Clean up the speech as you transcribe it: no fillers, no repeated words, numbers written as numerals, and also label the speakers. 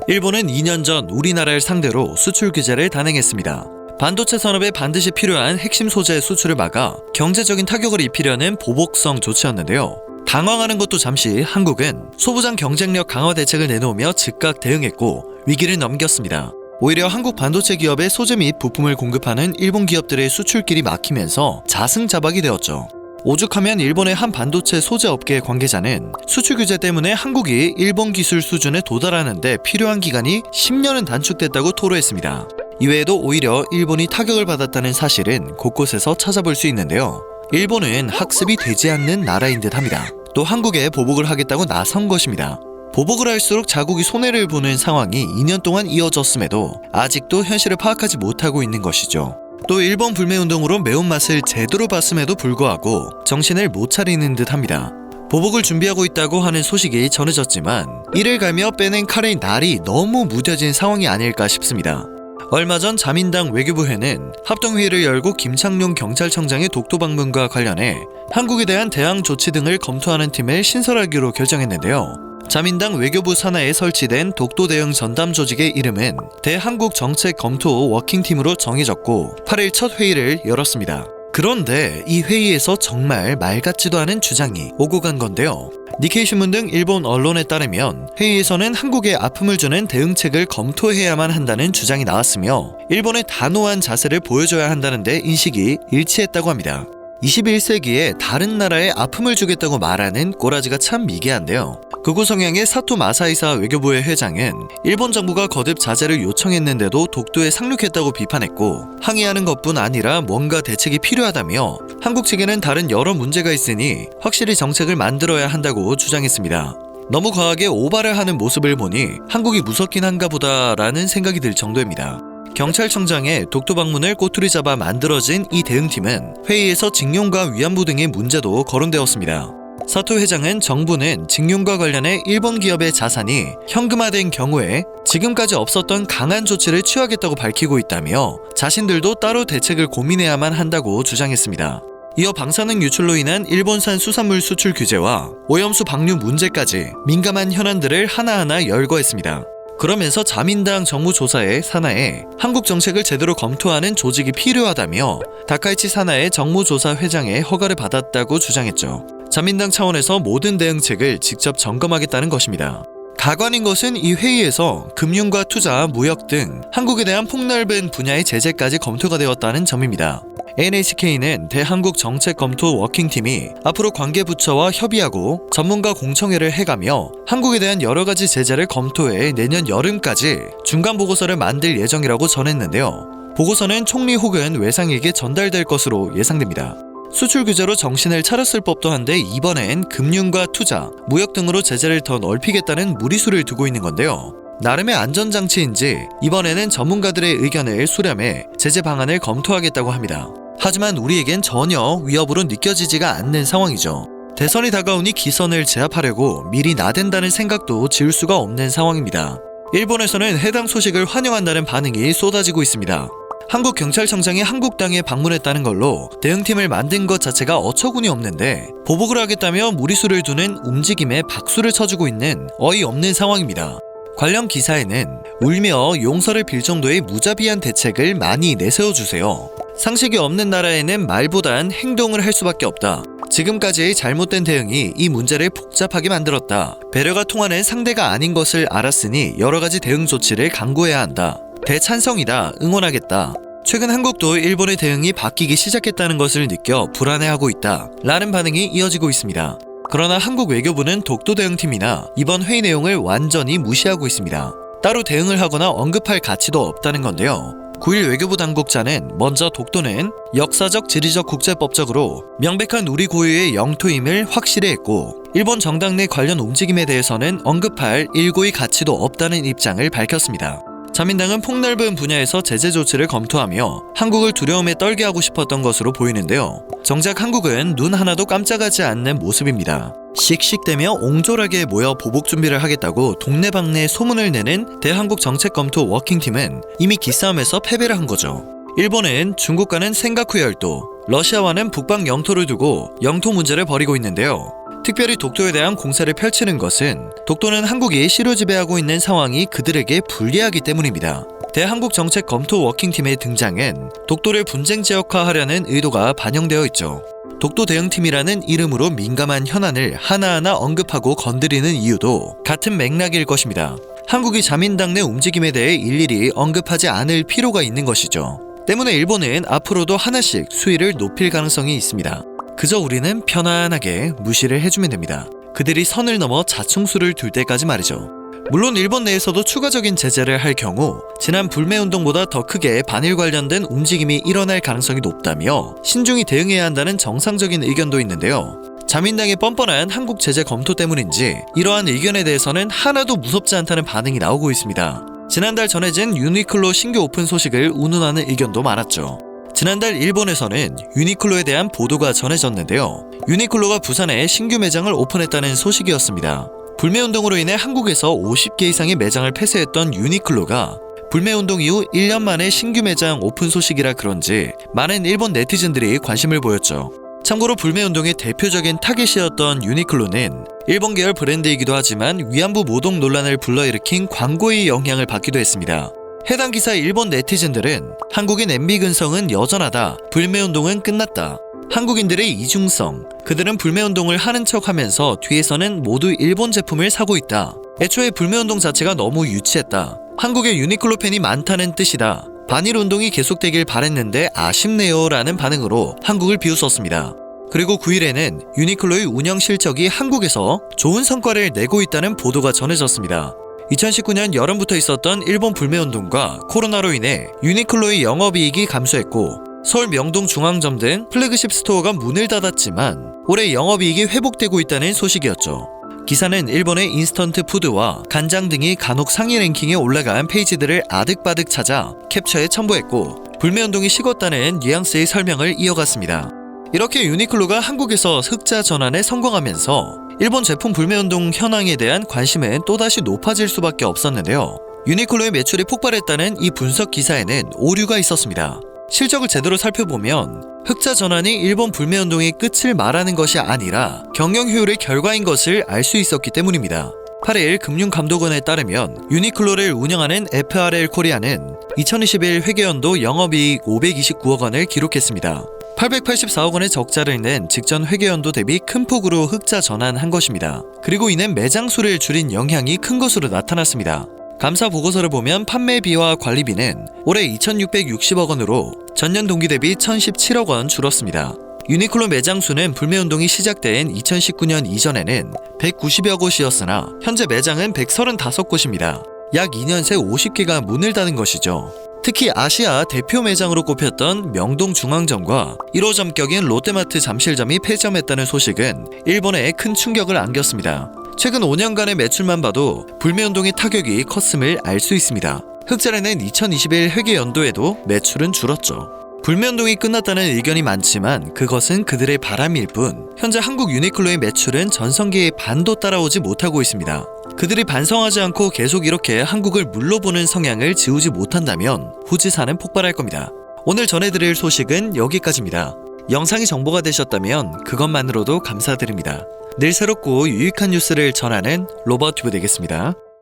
Speaker 1: 일본은 2년 전 우리나라를 상대로 수출 규제를 단행했습니다. 반도체 산업에 반드시 필요한 핵심 소재 수출을 막아 경제적인 타격을 입히려는 보복성 조치였는데요. 당황하는 것도 잠시 한국은 소부장 경쟁력 강화 대책을 내놓으며 즉각 대응했고 위기를 넘겼습니다. 오히려 한국 반도체 기업의 소재 및 부품을 공급하는 일본 기업들의 수출길이 막히면서 자승자박이 되었죠. 오죽하면 일본의 한 반도체 소재 업계 관계자는 수출 규제 때문에 한국이 일본 기술 수준에 도달하는 데 필요한 기간이 10년은 단축됐다고 토로했습니다. 이외에도 오히려 일본이 타격을 받았다는 사실은 곳곳에서 찾아볼 수 있는데요. 일본은 학습이 되지 않는 나라인 듯합니다. 또 한국에 보복을 하겠다고 나선 것입니다. 보복을 할수록 자국이 손해를 보는 상황이 2년 동안 이어졌음에도 아직도 현실을 파악하지 못하고 있는 것이죠. 또 일본 불매운동으로 매운맛을 제대로 봤음에도 불구하고 정신을 못 차리는 듯합니다. 보복을 준비하고 있다고 하는 소식이 전해졌지만 이를 갈며 빼낸 칼의 날이 너무 무뎌진 상황이 아닐까 싶습니다. 얼마 전 자민당 외교부회는 합동회의를 열고 김창룡 경찰청장의 독도 방문과 관련해 한국에 대한 대항 조치 등을 검토하는 팀을 신설하기로 결정했는데요. 자민당 외교부 산하에 설치된 독도 대응 전담 조직의 이름은 대한국 정책 검토 워킹팀으로 정해졌고 8일 첫 회의를 열었습니다. 그런데 이 회의에서 정말 말 같지도 않은 주장이 오고 간 건데요. 니케이 신문 등 일본 언론에 따르면 회의에서는 한국에 아픔을 주는 대응책을 검토해야만 한다는 주장이 나왔으며 일본의 단호한 자세를 보여줘야 한다는 데 인식이 일치했다고 합니다. 21세기에 다른 나라에 아픔을 주겠다고 말하는 꼬라지가 참 미개한데요. 극우 성향의 사토 마사이사 외교부의 회장은 일본 정부가 거듭 자제를 요청했는데도 독도에 상륙했다고 비판했고 항의하는 것뿐 아니라 뭔가 대책이 필요하다며 한국 측에는 다른 여러 문제가 있으니 확실히 정책을 만들어야 한다고 주장했습니다. 너무 과하게 오바를 하는 모습을 보니 한국이 무섭긴 한가 보다라는 생각이 들 정도입니다. 경찰청장의 독도 방문을 꼬투리 잡아 만들어진 이 대응팀은 회의에서 징용과 위안부 등의 문제도 거론되었습니다. 사토 회장은 정부는 징용과 관련해 일본 기업의 자산이 현금화된 경우에 지금까지 없었던 강한 조치를 취하겠다고 밝히고 있다며 자신들도 따로 대책을 고민해야만 한다고 주장했습니다. 이어 방사능 유출로 인한 일본산 수산물 수출 규제와 오염수 방류 문제까지 민감한 현안들을 하나하나 열거했습니다. 그러면서 자민당 정무조사의 산하에 한국 정책을 제대로 검토하는 조직이 필요하다며 다카이치 산하의 정무조사 회장의 허가를 받았다고 주장했죠. 자민당 차원에서 모든 대응책을 직접 점검하겠다는 것입니다. 가관인 것은 이 회의에서 금융과 투자, 무역 등 한국에 대한 폭넓은 분야의 제재까지 검토가 되었다는 점입니다. NHK는 대한국 정책검토 워킹팀이 앞으로 관계부처와 협의하고 전문가 공청회를 해가며 한국에 대한 여러 가지 제재를 검토해 내년 여름까지 중간 보고서를 만들 예정이라고 전했는데요. 보고서는 총리 혹은 외상에게 전달될 것으로 예상됩니다. 수출 규제로 정신을 차렸을 법도 한데 이번엔 금융과 투자, 무역 등으로 제재를 더 넓히겠다는 무리수를 두고 있는 건데요. 나름의 안전장치인지 이번에는 전문가들의 의견을 수렴해 제재 방안을 검토하겠다고 합니다. 하지만 우리에겐 전혀 위협으로 느껴지지가 않는 상황이죠. 대선이 다가오니 기선을 제압하려고 미리 나댄다는 생각도 지울 수가 없는 상황입니다. 일본에서는 해당 소식을 환영한다는 반응이 쏟아지고 있습니다. 한국 경찰청장이 한국 땅에 방문했다는 걸로 대응팀을 만든 것 자체가 어처구니 없는데 보복을 하겠다며 무리수를 두는 움직임에 박수를 쳐주고 있는 어이없는 상황입니다. 관련 기사에는 울며 용서를 빌 정도의 무자비한 대책을 많이 내세워주세요. 상식이 없는 나라에는 말보단 행동을 할 수밖에 없다. 지금까지의 잘못된 대응이 이 문제를 복잡하게 만들었다. 배려가 통하는 상대가 아닌 것을 알았으니 여러 가지 대응 조치를 강구해야 한다. 대찬성이다. 응원하겠다. 최근 한국도 일본의 대응이 바뀌기 시작했다는 것을 느껴 불안해하고 있다. 라는 반응이 이어지고 있습니다. 그러나 한국 외교부는 독도 대응팀이나 이번 회의 내용을 완전히 무시하고 있습니다. 따로 대응을 하거나 언급할 가치도 없다는 건데요. 9일 외교부 당국자는 먼저 독도는 역사적 지리적 국제법적으로 명백한 우리 고유의 영토임을 확실히 했고 일본 정당 내 관련 움직임에 대해서는 언급할 일고의 가치도 없다는 입장을 밝혔습니다. 자민당은 폭넓은 분야에서 제재 조치를 검토하며 한국을 두려움에 떨게 하고 싶었던 것으로 보이는데요. 정작 한국은 눈 하나도 깜짝하지 않는 모습입니다. 씩씩대며 옹졸하게 모여 보복 준비를 하겠다고 동네방네 소문을 내는 대한국 정책검토 워킹팀은 이미 기싸움에서 패배를 한 거죠. 일본은 중국과는 센가쿠 열도, 러시아와는 북방 영토를 두고 영토 문제를 벌이고 있는데요. 특별히 독도에 대한 공세를 펼치는 것은 독도는 한국이 실효 지배하고 있는 상황이 그들에게 불리하기 때문입니다. 대한국 정책 검토 워킹팀의 등장은 독도를 분쟁 지역화하려는 의도가 반영되어 있죠. 독도 대응팀이라는 이름으로 민감한 현안을 하나하나 언급하고 건드리는 이유도 같은 맥락일 것입니다. 한국이 자민당 내 움직임에 대해 일일이 언급하지 않을 필요가 있는 것이죠. 때문에 일본은 앞으로도 하나씩 수위를 높일 가능성이 있습니다. 그저 우리는 편안하게 무시를 해주면 됩니다. 그들이 선을 넘어 자충수를 둘 때까지 말이죠. 물론 일본 내에서도 추가적인 제재를 할 경우 지난 불매운동보다 더 크게 반일 관련된 움직임이 일어날 가능성이 높다며 신중히 대응해야 한다는 정상적인 의견도 있는데요. 자민당의 뻔뻔한 한국 제재 검토 때문인지 이러한 의견에 대해서는 하나도 무섭지 않다는 반응이 나오고 있습니다. 지난달 전해진 유니클로 신규 오픈 소식을 운운하는 의견도 많았죠. 지난달 일본에서는 유니클로에 대한 보도가 전해졌는데요. 유니클로가 부산에 신규 매장을 오픈했다는 소식이었습니다. 불매운동으로 인해 한국에서 50개 이상의 매장을 폐쇄했던 유니클로가 불매운동 이후 1년 만에 신규 매장 오픈 소식이라 그런지 많은 일본 네티즌들이 관심을 보였죠. 참고로 불매운동의 대표적인 타겟이었던 유니클로는 일본 계열 브랜드이기도 하지만 위안부 모독 논란을 불러일으킨 광고의 영향을 받기도 했습니다. 해당 기사의 일본 네티즌들은 한국인 MB 근성은 여전하다, 불매운동은 끝났다. 한국인들의 이중성, 그들은 불매운동을 하는 척하면서 뒤에서는 모두 일본 제품을 사고 있다. 애초에 불매운동 자체가 너무 유치했다. 한국에 유니클로 팬이 많다는 뜻이다. 반일 운동이 계속되길 바랬는데 아쉽네요 라는 반응으로 한국을 비웃었습니다. 그리고 9일에는 유니클로의 운영 실적이 한국에서 좋은 성과를 내고 있다는 보도가 전해졌습니다. 2019년 여름부터 있었던 일본 불매운동과 코로나로 인해 유니클로의 영업이익이 감소했고 서울 명동 중앙점 등 플래그십 스토어가 문을 닫았지만 올해 영업이익이 회복되고 있다는 소식이었죠. 기사는 일본의 인스턴트 푸드와 간장 등이 간혹 상위 랭킹에 올라간 페이지들을 아득바득 찾아 캡처에 첨부했고 불매운동이 식었다는 뉘앙스의 설명을 이어갔습니다. 이렇게 유니클로가 한국에서 흑자 전환에 성공하면서 일본 제품 불매운동 현황에 대한 관심은 또다시 높아질 수밖에 없었는데요. 유니클로의 매출이 폭발했다는 이 분석 기사에는 오류가 있었습니다. 실적을 제대로 살펴보면 흑자 전환이 일본 불매운동의 끝을 말하는 것이 아니라 경영 효율의 결과인 것을 알 수 있었기 때문입니다. 8일 금융감독원에 따르면 유니클로를 운영하는 FRL 코리아는 2021 회계연도 영업이익 529억 원을 기록했습니다. 884억 원의 적자를 낸 직전 회계연도 대비 큰 폭으로 흑자 전환한 것입니다. 그리고 이는 매장 수를 줄인 영향이 큰 것으로 나타났습니다. 감사 보고서를 보면 판매비와 관리비는 올해 2,660억 원으로 전년 동기 대비 1,017억 원 줄었습니다. 유니클로 매장 수는 불매운동이 시작된 2019년 이전에는 190여 곳이었으나 현재 매장은 135곳입니다. 약 2년 새 50개가 문을 닫은 것이죠. 특히 아시아 대표 매장으로 꼽혔던 명동 중앙점과 1호 점격인 롯데마트 잠실점이 폐점했다는 소식은 일본에 큰 충격을 안겼습니다. 최근 5년간의 매출만 봐도 불매운동의 타격이 컸음을 알 수 있습니다. 흑자를 낸 2021 회계연도에도 매출은 줄었죠. 불매운동이 끝났다는 의견이 많지만 그것은 그들의 바람일 뿐 현재 한국 유니클로의 매출은 전성기의 반도 따라오지 못하고 있습니다. 그들이 반성하지 않고 계속 이렇게 한국을 물러보는 성향을 지우지 못한다면 후지산은 폭발할 겁니다. 오늘 전해드릴 소식은 여기까지입니다. 영상이 정보가 되셨다면 그것만으로도 감사드립니다. 늘 새롭고 유익한 뉴스를 전하는 로버튜브 되겠습니다.